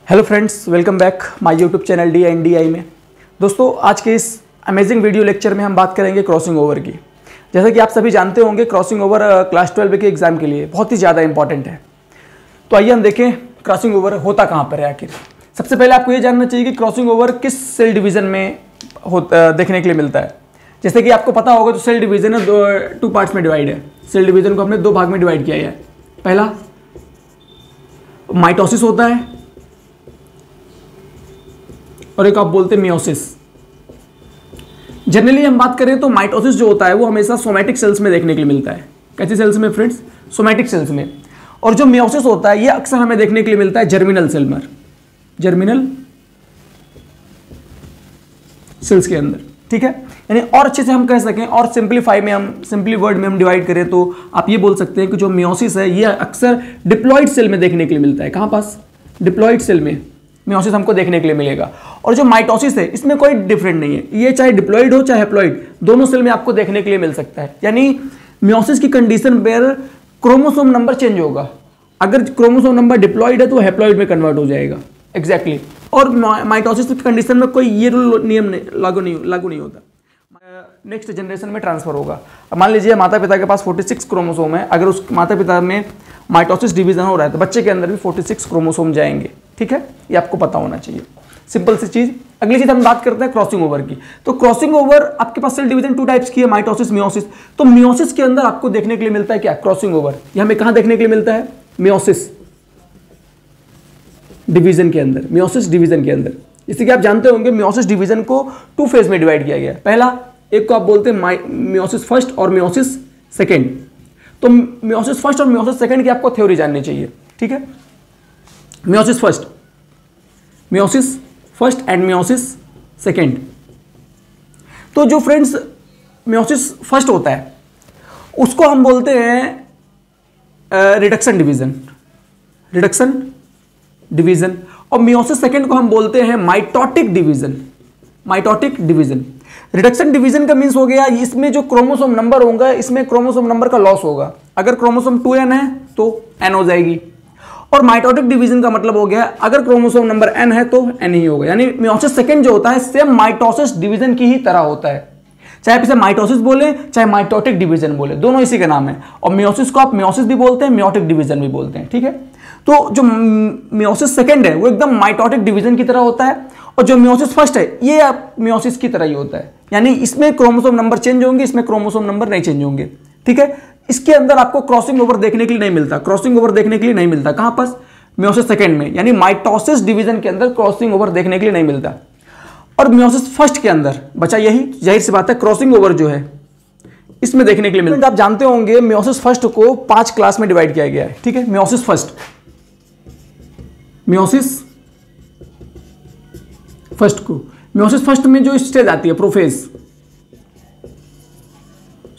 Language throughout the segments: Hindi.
Hello friends, welcome back my YouTube channel DNDI में। दोस्तों, आज के इस अमेजिंग वीडियो लेक्चर में हम बात करेंगे क्रॉसिंग ओवर की। जैसा कि आप सभी जानते होंगे, क्रॉसिंग ओवर क्लास 12 के एग्जाम के लिए बहुत ही ज़्यादा इंपॉर्टेंट है। तो आइए हम देखें क्रॉसिंग ओवर होता कहाँ पर है आखिर। सबसे पहले आपको ये जानना चाहिए कि क्रॉसिंग ओवर किस सेल डिवीज़न में देखने के लिए मिलता है। जैसे कि आपको पता होगा, तो सेल डिवीज़न है टू पार्ट्स में डिवाइड है। सेल डिवीज़न को हमने दो भाग में डिवाइड किया है। पहला माइटोसिस होता है और एक आप बोलते हैं मियोसिस। जनरली हम बात करें तो माइटोसिस जो होता है वो हमेशा सोमैटिक सेल्स में देखने के लिए मिलता है। कैसी सेल्स में फ्रेंड्स? सोमैटिक सेल्स में। और जो मियोसिस होता है ये अक्सर हमें देखने के लिए मिलता है जर्मिनल सेल में, जर्मिनल सेल्स के अंदर। ठीक है, यानी और अच्छे से हम कह सकें और सिंपली वर्ड में हम डिवाइड करें तो आप ये बोल सकते हैं कि जो मियोसिस है ये अक्सर डिप्लॉइड सेल में देखने के लिए मिलता है। कहां पास? डिप्लॉइड सेल में मियोसिस हमको देखने के लिए मिलेगा। और जो माइटोसिस है इसमें कोई डिफरेंट नहीं है, ये चाहे डिप्लॉइड हो चाहे हैप्लॉइड, दोनों सेल में आपको देखने के लिए मिल सकता है। यानी मियोसिस की कंडीशन पर क्रोमोसोम नंबर चेंज होगा। अगर क्रोमोसोम नंबर डिप्लॉइड है तो हैप्लॉइड में कन्वर्ट हो जाएगा। एग्जैक्टली। और माइटोसिस की कंडीशन में कोई ये नियम लागू नहीं होता। नेक्स्ट जनरेशन में ट्रांसफर होगा। अब मान लीजिए माता पिता के पास 46 क्रोमोसोम है। अगर उस माता पिता में माइटोसिस डिवीजन हो रहा है तो बच्चे के अंदर भी 46 क्रोमोसोम जाएंगे। ठीक है, ये आपको पता होना चाहिए। सिंपल सी चीज। अगली चीज हम बात करते हैं क्रॉसिंग ओवर की। तो क्रॉसिंग ओवर आपके पास सेल डिवीजन टू टाइप्स की है, माइटोसिस, मियोसिस। तो मियोसिस के अंदर आपको देखने के लिए मिलता है क्या? Crossing over. ये हमें कहां देखने के लिए मिलता है? मियोसिस डिवीजन के अंदर। मियोसिस डिवीजन के अंदर, जैसे कि आप जानते होंगे, मियोसिस डिवीजन को टू फेज में डिवाइड किया गया है। पहला, एक को आप बोलते हैं मियोसिस फर्स्ट और मियोसिस सेकेंड। तो मियोसिस फर्स्ट और मियोसिस सेकेंड की आपको थ्योरी जाननी चाहिए। ठीक है, meiosis first and meiosis second. तो जो फ्रेंड्स मियोसिस फर्स्ट होता है उसको हम बोलते हैं रिडक्शन डिवीजन। और मियोसिस सेकेंड को हम बोलते हैं माइटोटिक डिवीजन। रिडक्शन डिवीजन का मीन्स हो गया, इसमें जो क्रोमोसोम नंबर होगा इसमें क्रोमोसोम नंबर का लॉस होगा। अगर क्रोमोसोम 2n है तो n हो जाएगी। और माइटोटिक डिवीजन का मतलब हो गया, अगर क्रोमोसोम नंबर n है तो n ही होगा। यानी मियोसिस सेकेंड जो होता है सेम माइटोसिस डिवीजन की ही तरह होता है। चाहे आप इसे माइटोसिस बोले चाहे माइटोटिक डिवीजन बोले, दोनों इसी का नाम है। और मियोसिस को आप मियोसिस भी बोलते हैं, मियोटिक डिवीजन भी बोलते हैं। ठीक है, तो जो मियोसिस सेकेंड है वो एकदम माइटोटिक डिवीजन की तरह होता है। और जो मियोसिस फर्स्ट है ये मियोसिस की तरह ही होता है। यानी इसमें क्रोमोसोम नंबर चेंज होंगे, इसमें क्रोमोसोम नंबर नहीं चेंज होंगे। ठीक है, इसके अंदर आपको क्रॉसिंग ओवर देखने के लिए नहीं मिलता। कहां पास? मियोसिस सेकेंड में, यानी माइटोसिस डिवीजन के अंदर क्रॉसिंग ओवर देखने के लिए नहीं मिलता। और मियोसिस फर्स्ट के अंदर बचा यही, जाहिर सी बात है, क्रॉसिंग ओवर जो है इसमें देखने के लिए मिलता है। आप जानते होंगे मियोसिस फर्स्ट को 5 क्लास में डिवाइड किया गया है। ठीक है, मियोसिस फर्स्ट में जो स्टेज आती है प्रोफेज,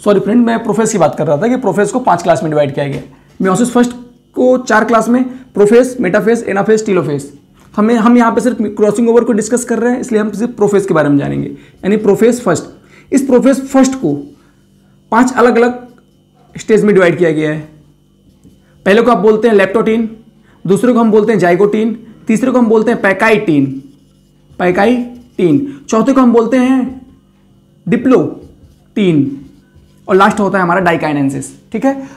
सॉरी फ्रेंड, मैं प्रोफेज की बात कर रहा था कि प्रोफेज को 5 क्लास में डिवाइड किया गया। मियोसिस फर्स्ट को 4 क्लास में, प्रोफेज, मेटाफेज, एनाफेज, टीलोफेज। हम यहाँ पे सिर्फ क्रॉसिंग ओवर को डिस्कस कर रहे हैं, इसलिए हम सिर्फ प्रोफेज के बारे में जानेंगे, यानी प्रोफेज फर्स्ट। इस प्रोफेज फर्स्ट को 5 अलग अलग स्टेज में डिवाइड किया गया है। पहले को आप बोलते हैं लेप्टोटीन, दूसरे को हम बोलते हैं जाइगोटीन, तीसरे को हम बोलते हैं पैकाइटीन, चौथे को हम बोलते हैं डिप्लोटीन, और लास्ट होता है हमारा डाइकाइनेंसिस। ठीक है,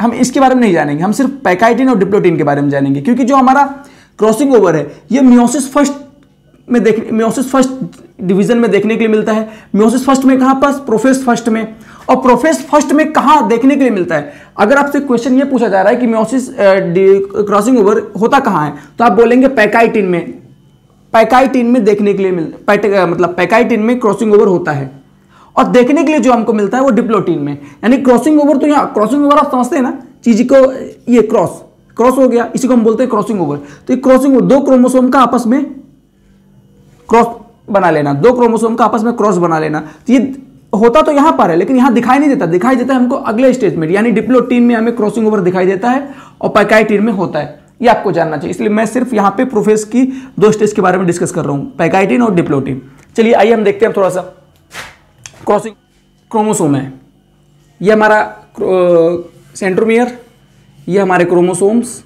हम इसके बारे में नहीं जानेंगे, हम सिर्फ पैकाइटीन और डिप्लोटीन के बारे में जानेंगे, क्योंकि जो हमारा क्रॉसिंग ओवर है ये मियोसिस फर्स्ट डिवीजन में देखने के लिए मिलता है। मियोसिस फर्स्ट में कहां पास? प्रोफेज फर्स्ट में। और प्रोफेज फर्स्ट में कहां देखने के लिए मिलता है? अगर आपसे क्वेश्चन ये पूछा जा रहा है कि मियोसिस क्रॉसिंग ओवर होता कहां है, तो आप बोलेंगे पैकाइटीन में देखने के लिए मतलब पैकाइटीन में क्रॉसिंग ओवर होता है। और देखने के लिए जो हमको मिलता है वो डिप्लोटीन में। यानी क्रॉसिंग ओवर, तो यहाँ क्रॉसिंग ओवर आप समझते हैं ना चीज को, ये क्रॉस हो गया, इसी को हम बोलते हैं क्रॉसिंग ओवर। तो ये क्रॉसिंग ओवर, दो क्रोमोसोम का आपस में क्रॉस बना लेना, तो ये होता तो यहां पर है लेकिन यहां दिखाई नहीं देता, दिखाई देता है हमको अगले स्टेज में, यानी डिप्लोटीन में हमें क्रॉसिंग ओवर दिखाई देता है और पैकाइटीन में होता है। ये आपको जानना चाहिए, इसलिए मैं सिर्फ यहां पे प्रोफेज की 2 स्टेज के बारे में डिस्कस कर रहा हूं, पैकाइटीन और डिप्लोटीन। चलिए आइए हम देखते हैं थोड़ा सा क्रॉसिंग क्रोमोसोम है। ये हमारा सेंट्रोमियर, ये हमारे क्रोमोसोम्स,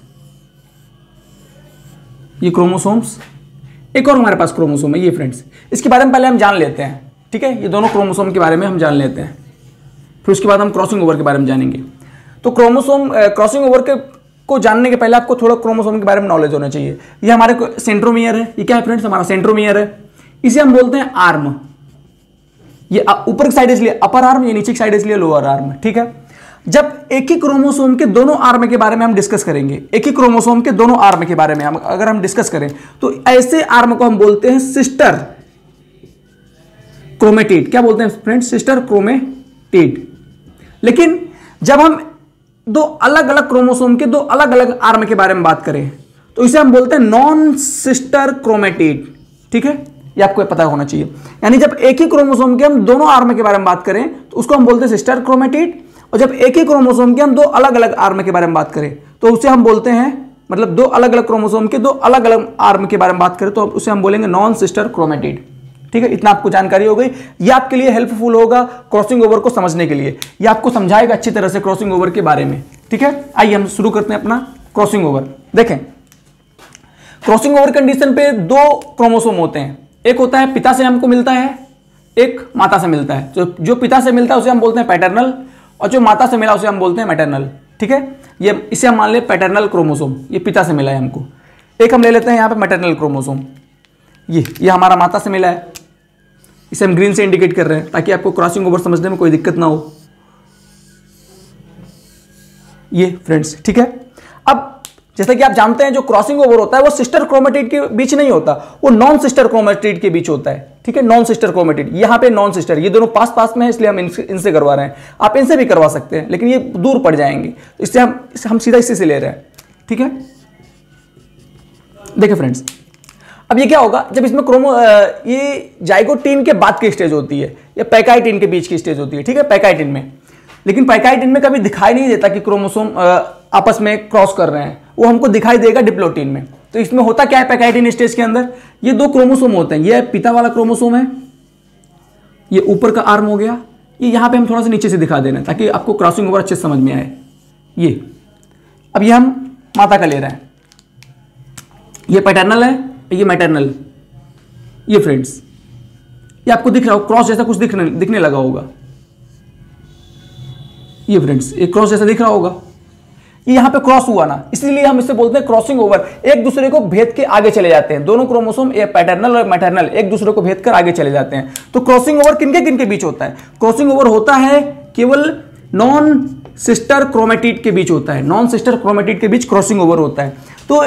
ये क्रोमोसोम्स, एक और हमारे पास क्रोमोसोम है ये फ्रेंड्स, इसके बारे में पहले हम जान लेते हैं, ठीक है। ये दोनों क्रोमोसोम के बारे में हम जान लेते हैं, फिर उसके बाद हम क्रॉसिंग ओवर के बारे में जानेंगे। तो क्रोमोसोम क्रॉसिंग ओवर के को जानने के पहले आपको थोड़ा क्रोमोसोम के बारे में नॉलेज होना चाहिए। ये हमारे सेंट्रोमियर है, ये क्या है फ्रेंड्स, हमारा सेंट्रोमियर है, इसे हम बोलते हैं आर्म। ये ऊपर की साइड इसलिए अपर आर्म, ये नीचे की साइड इसलिए लोअर आर्म, ठीक है। जब एक ही क्रोमोसोम के दोनों आर्म के बारे में हम डिस्कस करेंगे, एक ही क्रोमोसोम के दोनों आर्म के बारे में अगर हम डिस्कस करें तो ऐसे आर्म को हम बोलते हैं सिस्टर क्रोमेटिड। क्या बोलते हैं फ्रेंड्स, सिस्टर क्रोमेटिड। लेकिन जब हम दो अलग अलग क्रोमोसोम के दो अलग अलग आर्म के बारे में बात करें तो इसे हम बोलते हैं नॉन सिस्टर क्रोमेटिड, ठीक है। ये आपको पता होना चाहिए। यानी जब एक ही क्रोमोसोम के हम दोनों आर्म के बारे में बात करें तो उसको हम बोलते हैं सिस्टर क्रोमेटिड, और जब एक ही क्रोमोसोम के हम दो अलग अलग आर्म के बारे में बात करें तो उसे हम बोलते हैं, मतलब दो अलग अलग क्रोमोसोम के दो अलग अलग आर्म के बारे में बात करें तो उसे हम बोलेंगे नॉन सिस्टर क्रोमेटिड, ठीक है। इतना आपको जानकारी हो गई, ये आपके लिए हेल्पफुल होगा क्रॉसिंग ओवर को समझने के लिए, ये आपको समझाएगा अच्छी तरह से क्रॉसिंग ओवर के बारे में, ठीक है। आइए हम शुरू करते हैं अपना क्रॉसिंग ओवर। देखें, क्रॉसिंग ओवर कंडीशन पे दो क्रोमोसोम होते हैं, एक होता है पिता से हमको मिलता है, एक माता से मिलता है। जो पिता से मिलता है उसे हम बोलते हैं पैटर्नल, और जो माता से मिला उसे हम बोलते हैं मैटरनल, ठीक है। ये इसे हम मान ले पैटर्नल क्रोमोसोम, ये पिता से मिला है हमको। एक हम ले लेते हैं यहाँ पे मैटरनल क्रोमोसोम, ये हमारा माता से मिला है, इसे हम ग्रीन से इंडिकेट कर रहे हैं ताकि आपको क्रॉसिंग ओवर समझने में कोई दिक्कत ना हो। ये फ्रेंड्स, ठीक है। अब जैसा कि आप जानते हैं जो क्रॉसिंग ओवर होता है वो सिस्टर क्रोमेटिड के बीच नहीं होता, वो नॉन सिस्टर क्रोमेटिड के बीच होता है, ठीक है। नॉन सिस्टर क्रोमेटिड, यहाँ पे नॉन सिस्टर, ये दोनों पास पास में है इसलिए हम इनसे करवा रहे हैं। आप इनसे भी करवा सकते हैं लेकिन ये दूर पड़ जाएंगे, तो इससे हम सीधा इसी से ले रहे हैं, ठीक है। देखिए फ्रेंड्स, अब ये क्या होगा जब इसमें ये जाइगोटीन के बाद की स्टेज होती है, ये पैकाइटिन के बीच की स्टेज होती है, ठीक है, पैकाइटिन में। लेकिन पैकाइटिन में कभी दिखाई नहीं देता कि क्रोमोसोम आपस में क्रॉस कर रहे हैं, वो हमको दिखाई देगा डिप्लोटीन में। तो इसमें होता क्या है पैकाइटिन स्टेज के अंदर, ये दो क्रोमोसोम होते हैं, ये पिता वाला क्रोमोसोम है, ये ऊपर का आर्म हो गया, ये यहां पे हम थोड़ा सा नीचे से दिखा दे रहे हैं ताकि आपको क्रॉसिंग ओवर अच्छे से समझ में आए। ये अब ये हम माता का ले रहे हैं, ये पैटर्नल है, ये मैटरनल। ये फ्रेंड्स, ये आपको दिख रहा हो क्रॉस जैसा कुछ दिखने लगा होगा, ये फ्रेंड्स एक क्रॉस जैसा दिख रहा होगा, ये यहां पे क्रॉस हुआ ना, इसीलिए हम इसे बोलते हैं क्रॉसिंग ओवर। एक दूसरे को भेद के आगे चले जाते हैं, दोनों क्रोमोसोम ये पैटर्नल और मैटरनल एक दूसरे को भेद कर आगे चले जाते हैं। तो क्रॉसिंग ओवर किनके किनके बीच होता है, क्रॉसिंग ओवर होता है केवल नॉन सिस्टर क्रोमेटिड के बीच होता है, नॉन सिस्टर क्रोमेटिड के बीच क्रॉसिंग ओवर होता है। तो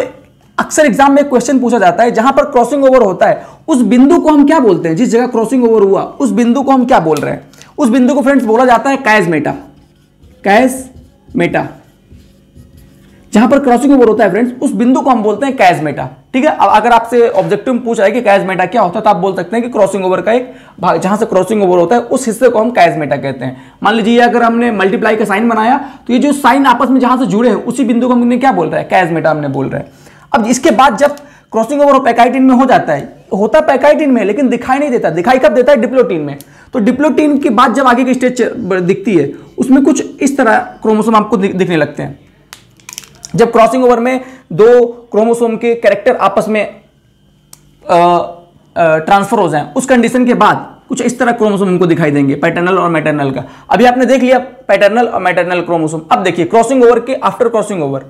अक्सर एग्जाम में क्वेश्चन पूछा जाता है जहां पर क्रॉसिंग ओवर होता है उस बिंदु को हम क्या बोलते हैं, जिस जगह क्रॉसिंग ओवर हुआ उस बिंदु को हम क्या बोल रहे हैं, उस बिंदु को फ्रेंड्स बोला जाता है कैज़मेटा। कैज़मेटा, जहां पर क्रॉसिंग ओवर होता है फ्रेंड्स उस बिंदु को हम बोलते हैं कैज़मेटा, ठीक है। अब अगर आपसे ऑब्जेक्टिव में पूछ रहा है कि कैज़मेटा क्या होता है तो आप बोल सकते हैं कि क्रॉसिंग ओवर का एक भाग, जहां से क्रॉसिंग ओवर होता है उस हिस्से को हम कैज़मेटा कहते हैं। मान लीजिए अगर हमने मल्टीप्लाई का साइन बनाया तो ये जो साइन आपस में जहां से जुड़े हैं उसी बिंदु को हमने क्या बोल रहा है, कैज़मेटा हमने बोल रहा है। अब इसके बाद जब क्रॉसिंग ओवर पैकाइटिन में हो जाता है, होता पैकाइटिन में लेकिन दिखाई नहीं देता, दिखाई कब देता है, डिप्लोटीन में। तो डिप्लोटीन के बाद जब आगे की स्टेज दिखती है उसमें कुछ इस तरह क्रोमोसोम आपको दिखने लगते हैं। जब क्रॉसिंग ओवर में दो क्रोमोसोम के कैरेक्टर आपस में ट्रांसफर हो जाएं, उस कंडीशन के बाद कुछ इस तरह क्रोमोसोम हमको दिखाई देंगे, पैटर्नल और मैटरनल का। अभी आपने देख लिया पैटर्नल और मैटरनल क्रोमोसोम। अब देखिए क्रॉसिंग ओवर के आफ्टर क्रॉसिंग ओवर,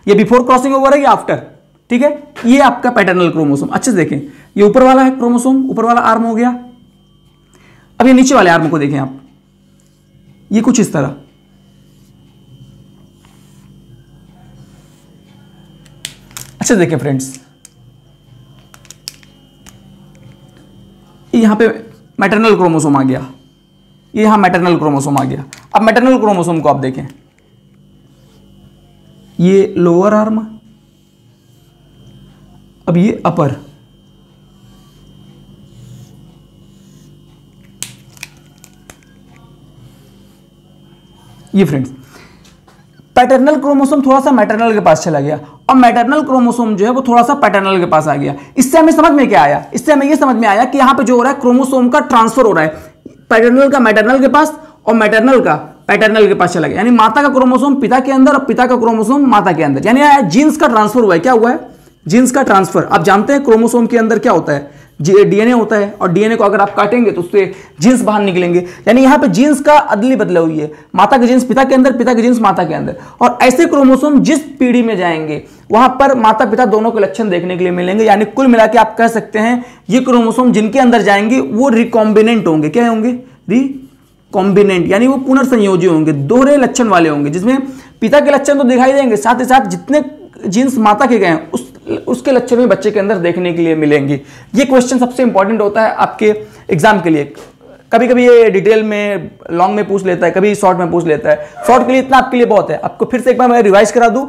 ये बिफोर क्रॉसिंग ओवर है या आफ्टर, ठीक है। ये आपका पैटर्नल क्रोमोसोम, अच्छे से देखें, ये ऊपर वाला है क्रोमोसोम, ऊपर वाला आर्म हो गया। अब ये नीचे वाले आर्म को देखें आप, ये कुछ इस तरह, अच्छे से देखें फ्रेंड्स, यहां पे मैटरनल क्रोमोसोम आ गया, ये यहां मैटरनल क्रोमोसोम आ गया। अब मैटरनल क्रोमोसोम को आप देखें, ये लोअर आर्म, अब ये अपर, ये फ्रेंड्स पैटर्नल क्रोमोसोम थोड़ा सा मैटरनल के पास चला गया और मैटरनल क्रोमोसोम जो है वो थोड़ा सा पैटर्नल के पास आ गया। इससे हमें समझ में क्या आया, इससे हमें ये समझ में आया कि यहां पे जो हो रहा है क्रोमोसोम का ट्रांसफर हो रहा है, पैटर्नल का मैटरनल के पास और मैटरनल का पैटर्नल के पास चला गया। यानी माता का क्रोमोसोम पिता के अंदर और पिता का क्रोमोसोम माता के अंदर, यानी जीन्स का ट्रांसफर हुआ है। क्या हुआ है, जीन्स का ट्रांसफर। आप जानते हैं क्रोमोसोम के अंदर क्या होता है, डीएनए होता है, और डीएनए को अगर आप काटेंगे तो उससे जीन्स बाहर निकलेंगे। यानी यहां पे जीन्स का अदली बदला हुई है, माता के जीन्स पिता के अंदर, पिता के जीन्स माता के अंदर। और ऐसे क्रोमोसोम जिस पीढ़ी में जाएंगे वहां पर माता पिता दोनों के लक्षण देखने के लिए मिलेंगे। यानी कुल मिला के आप कह सकते हैं ये क्रोमोसोम जिनके अंदर जाएंगे वो रिकॉम्बिनेंट होंगे। क्या होंगे? रिकॉम्बिनेंट, यानी वो पुनर्संयोजी होंगे, दोहरे लक्षण वाले होंगे, जिसमें पिता के लक्षण तो दिखाई देंगे, साथ ही साथ जितने जीन्स माता के गए हैं उसके लक्षण में बच्चे के अंदर देखने के लिए मिलेंगे। ये क्वेश्चन सबसे इंपॉर्टेंट होता है आपके एग्जाम के लिए। कभी कभी ये डिटेल में लॉन्ग में पूछ लेता है, कभी शॉर्ट में पूछ लेता है। शॉर्ट के लिए इतना आपके लिए बहुत है। आपको फिर से एक बार मैं रिवाइज करा दूं,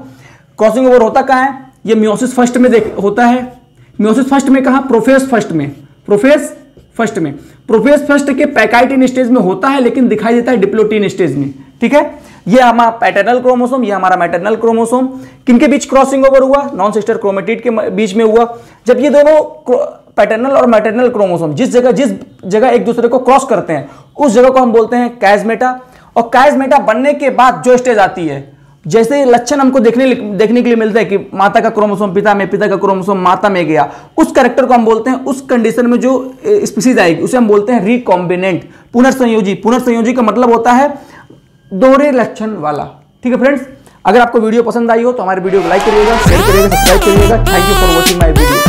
क्रॉसिंग ओवर होता कहाँ है? ये मियोसिस फर्स्ट में होता है। मियोसिस फर्स्ट में कहाँ? प्रोफेज फर्स्ट में। प्रोफेज फर्स्ट में, प्रोफेज फर्स्ट के पैकाइटिन स्टेज में होता है, लेकिन दिखाई देता है डिप्लोटीन स्टेज में। ठीक है, ये हमारा पैटर्नल क्रोमोसोम, ये हमारा मैटरनल क्रोमोसोम। किनके बीच क्रॉसिंग ओवर हुआ? नॉन सिस्टर क्रोमेटिड के बीच में हुआ। जब ये दोनों पैटर्नल और मैटरनल क्रोमोसोम जिस जगह एक दूसरे को क्रॉस करते हैं उस जगह को हम बोलते हैं कैजमेटा। और कैजमेटा बनने के बाद जो स्टेज आती है, जैसे लक्षण हमको देखने के लिए मिलता है कि माता का क्रोमोसोम पिता में, पिता का क्रोमोसोम माता में गया, उस कैरेक्टर को हम बोलते हैं, उस कंडीशन में जो स्पीसीज आएगी उसे हम बोलते हैं रिकॉम्बिनेंट, पुनर्संयोजी। पुनर्संयोजी का मतलब होता है दोहरे लक्षण वाला। ठीक है फ्रेंड्स, अगर आपको वीडियो पसंद आई हो तो हमारे वीडियो को लाइक करिएगा, शेयर करिएगा, सब्सक्राइब करिएगा। Thank you for watching my video.